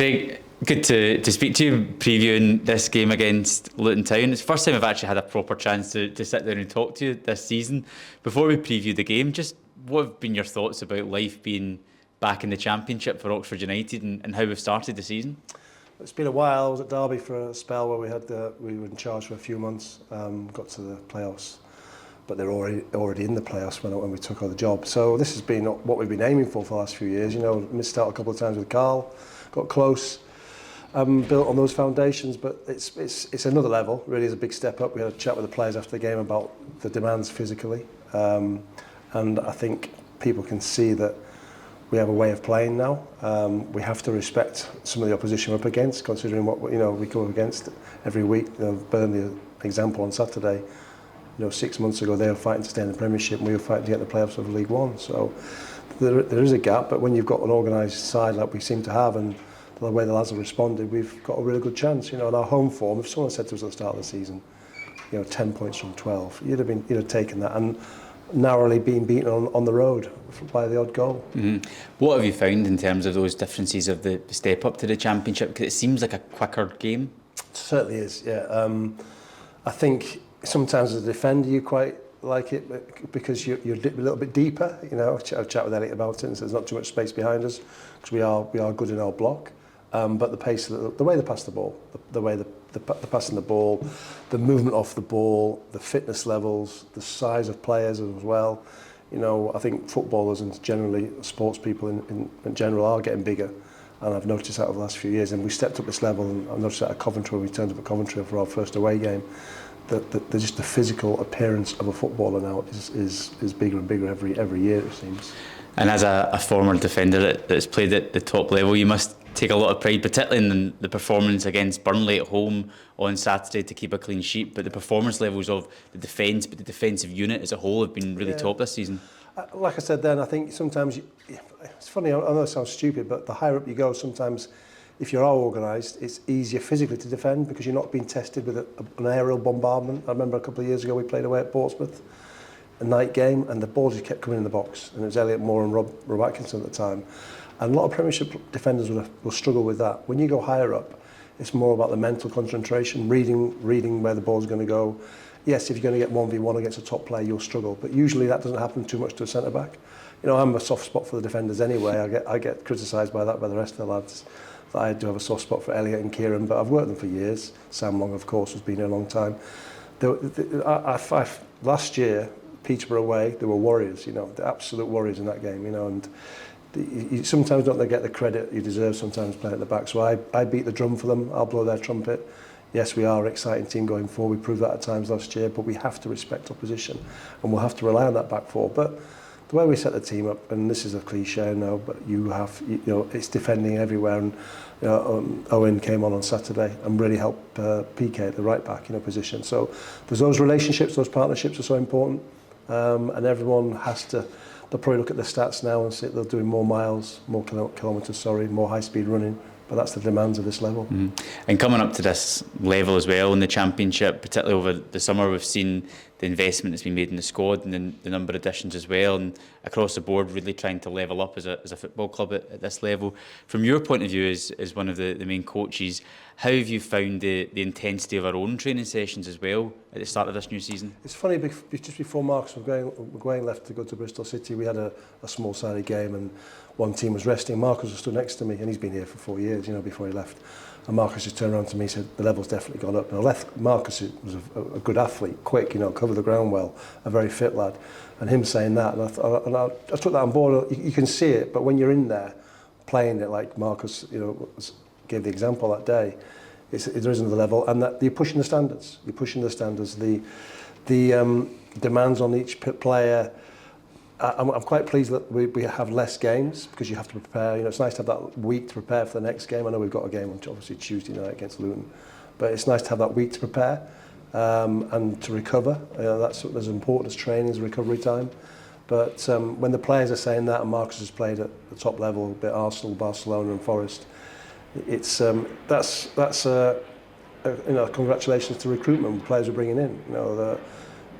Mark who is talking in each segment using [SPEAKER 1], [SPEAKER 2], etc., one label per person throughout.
[SPEAKER 1] Craig, good to speak to you previewing this game against Luton Town. It's the first time I've actually had a proper chance to sit down and talk to you this season. Before we preview the game, just what have been your thoughts about life being back in the Championship for Oxford United and how we've started the season?
[SPEAKER 2] It's been a while. I was at Derby for a spell where we were in charge for a few months, got to the playoffs, but they're already in the playoffs when we took over the job. So this has been what we've been aiming for the last few years. You know, missed out a couple of times with Carl, got close, built on those foundations, but it's another level. Really is a big step up. We had a chat with the players after the game about the demands physically, and I think people can see that we have a way of playing now. We have to respect some of the opposition we're up against, considering what we go against every week. Burnley, example on Saturday. 6 months ago they were fighting to stay in the Premiership, and we were fighting to get the playoffs of League One. So there is a gap, but when you've got an organised side like we seem to have, and the way the lads have responded, we've got a really good chance. In our home form, if someone said to us at the start of the season, 10 points from 12, you'd have taken that, and narrowly being beaten on the road by the odd goal.
[SPEAKER 1] Mm-hmm. What have you found in terms of those differences of the step up to the Championship? Because it seems like a quicker game.
[SPEAKER 2] It certainly is, yeah. I think sometimes as a defender you quite like it because you're a little bit deeper. I've chatted with Elliot about it, and there's not too much space behind us because we are good in our block. But the pace, the way they pass the ball, the way the passing the ball, the movement off the ball, the fitness levels, the size of players as well. I think footballers and generally sports people in general are getting bigger, and I've noticed that over the last few years. And we stepped up this level, and I've noticed that at Coventry, when we turned up at Coventry for our first away game, that just the physical appearance of a footballer now is bigger and bigger every year, it seems.
[SPEAKER 1] And as a former defender that's played at the top level, you must take a lot of pride, particularly in the performance against Burnley at home on Saturday to keep a clean sheet. But the performance levels of the defence, but the defensive unit as a whole have been really top this season.
[SPEAKER 2] Like I said then, I think sometimes, it's funny, I know it sounds stupid, but the higher up you go, sometimes if you're organised, it's easier physically to defend because you're not being tested with an aerial bombardment. I remember a couple of years ago we played away at Portsmouth, a night game, and the ball just kept coming in the box, and it was Elliot Moore and Rob Atkinson at the time. And a lot of Premiership defenders will struggle with that. When you go higher up, it's more about the mental concentration, reading where the ball's going to go. Yes, if you're going to get 1v1 against a top player, you'll struggle, but usually that doesn't happen too much to a centre-back. I'm a soft spot for the defenders anyway. I get criticised by that by the rest of the lads. That I do have a soft spot for Elliot and Kieran, but I've worked with them for years. Sam Long, of course, has been here a long time. Last year, Peterborough away, they were warriors, the absolute warriors in that game, and you sometimes don't get the credit you deserve sometimes playing at the back. So I beat the drum for them, I'll blow their trumpet. Yes, we are an exciting team going forward, we proved that at times last year, but we have to respect opposition, and we'll have to rely on that back four. But the way we set the team up, and this is a cliche now, but it's defending everywhere, and Owen came on Saturday and really helped PK at the right back position. So there's those relationships, those partnerships are so important, and everyone has to. They'll probably look at the stats now and see they're doing more miles, more kilometres, more high-speed running, but that's the demands of this level.
[SPEAKER 1] Mm-hmm. And coming up to this level as well in the Championship, particularly over the summer, we've seen the investment that's been made in the squad and the number of additions as well, and across the board really trying to level up as a football club at this level. From your point of view as one of the main coaches, how have you found the intensity of our own training sessions as well at the start of this new season?
[SPEAKER 2] It's funny, just before Marcus McGuane left to go to Bristol City, we had a small-sided game, and one team was resting. Marcus was stood next to me, and he's been here for 4 years, before he left. And Marcus just turned around to me and said, the level's definitely gone up. And I left Marcus, was a good athlete, quick, covered the ground well, a very fit lad. And him saying that, and I took that on board. You can see it, but when you're in there, playing it like Marcus, gave the example that day, there is another level, and that you're pushing the standards. You're pushing the standards. The demands on each player. I'm quite pleased that we have less games because you have to prepare. It's nice to have that week to prepare for the next game. I know we've got a game on obviously Tuesday night against Luton, but it's nice to have that week to prepare and to recover. That's as important as training is recovery time. But when the players are saying that, and Marcus has played at the top level, a bit Arsenal, Barcelona, and Forest, it's that's congratulations to recruitment. Players are bringing in.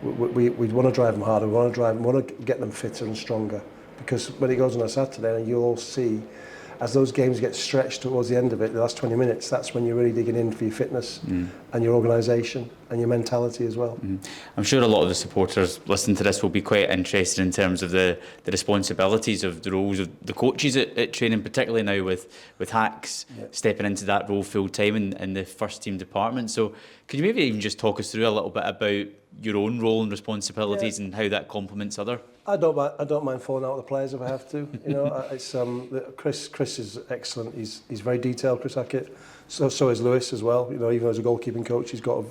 [SPEAKER 2] We want to drive them harder. We want to get them fitter and stronger, because when it goes on a Saturday, you'll all see as those games get stretched towards the end of it, the last 20 minutes, that's when you're really digging in for your fitness and your organisation and your mentality as well.
[SPEAKER 1] I'm sure a lot of the supporters listening to this will be quite interested in terms of the responsibilities of the roles of the coaches at training, particularly now with Hacks stepping into that role full time in the first team department. So could you maybe even just talk us through a little bit about your own role and responsibilities and how that complements other?
[SPEAKER 2] I don't mind falling out with the players if I have to. You know, it's Chris is excellent. He's very detailed, Chris Hackett. So is Lewis as well. You know, even as a goalkeeping coach, he's got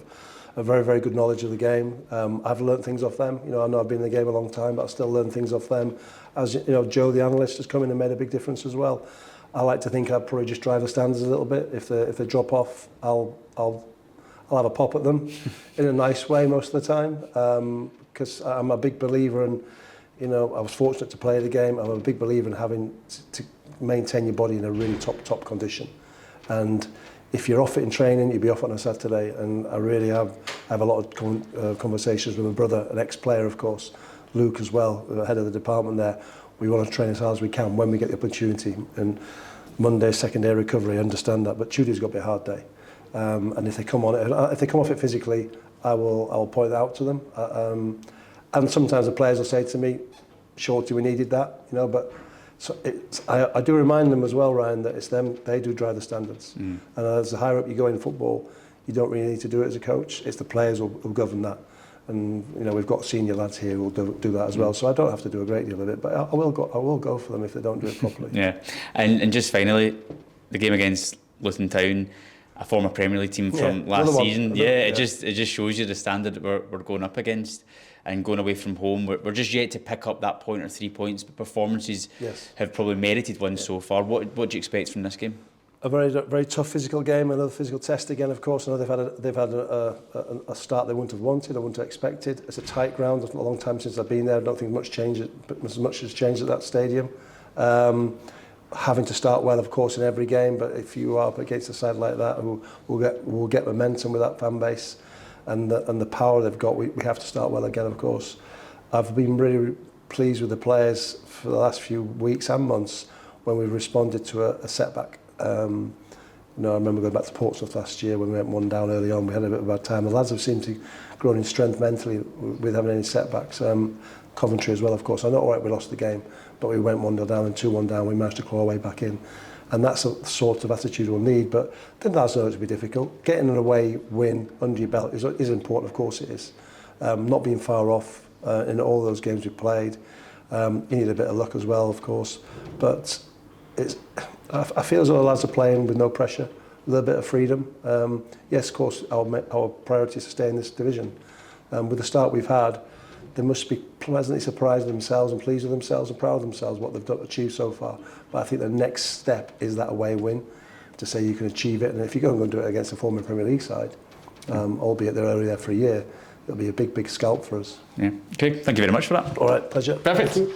[SPEAKER 2] a very, very good knowledge of the game. I've learnt things off them. You know, I know I've been in the game a long time, but I still learn things off them. As you know, Joe, the analyst, has come in and made a big difference as well. I like to think I'd probably just drive the standards a little bit. If they drop off, I'll have a pop at them in a nice way most of the time, because I'm a big believer in, you know, I was fortunate to play the game. I'm a big believer in having to maintain your body in a really top condition. And if you're off it in training, you'll be off on a Saturday. And I really have a lot of conversations with my brother, an ex-player, of course, Luke as well, the head of the department there. We want to train as hard as we can when we get the opportunity. And Monday, second day recovery, I understand that. But Tuesday's got to be a hard day. And if they come off it physically, I will point it out to them. And sometimes the players will say to me, "Shorty, we needed that," you know. But so I do remind them as well, Ryan, that it's them. They do drive the standards. And as the higher up you go in football, you don't really need to do it as a coach. It's the players who govern that. And you know, we've got senior lads here who will do that as well. So I don't have to do a great deal of it, but I will go for them if they don't do it properly.
[SPEAKER 1] Yeah, and just finally, the game against Luton Town, a former Premier League team from last season. It just shows you the standard that we're going up against, and going away from home. We're just yet to pick up that point or 3 points, but performances have probably merited one so far. What do you expect from this game?
[SPEAKER 2] A very tough physical game, another physical test again. Of course, I know they've had a start they wouldn't have wanted, or wouldn't have expected. It's a tight ground. It's a long time since I've been there. I don't think much has changed at that stadium. Having to start well, of course, in every game. But if you are up against a side like that, who will get momentum with that fan base, and the power they've got, we have to start well again, of course. I've been really pleased with the players for the last few weeks and months when we've responded to a setback. You know, I remember going back to Portsmouth last year when we went 1 down early on. We had a bit of a bad time. The lads have seemed to grow in strength mentally with having any setbacks. Coventry as well, of course. I know, all right, we lost the game, but we went 1-0 down and 2-1 down. We managed to claw our way back in. And that's the sort of attitude we'll need. But then that's going to be difficult. Getting an away win under your belt is important, of course it is. Not being far off in all those games we played. You need a bit of luck as well, of course. But I feel as though the lads are playing with no pressure, a little bit of freedom. Yes, of course, our priority is to stay in this division. With the start we've had, they must be pleasantly surprised with themselves and pleased with themselves and proud of themselves, what they've achieved so far. But I think the next step is that away win, to say you can achieve it. And if you go and do it against a former Premier League side, albeit they're only there for a year, it'll be a big scalp for us.
[SPEAKER 1] Yeah. Okay, thank you very much for that.
[SPEAKER 2] All right, pleasure.
[SPEAKER 1] Perfect.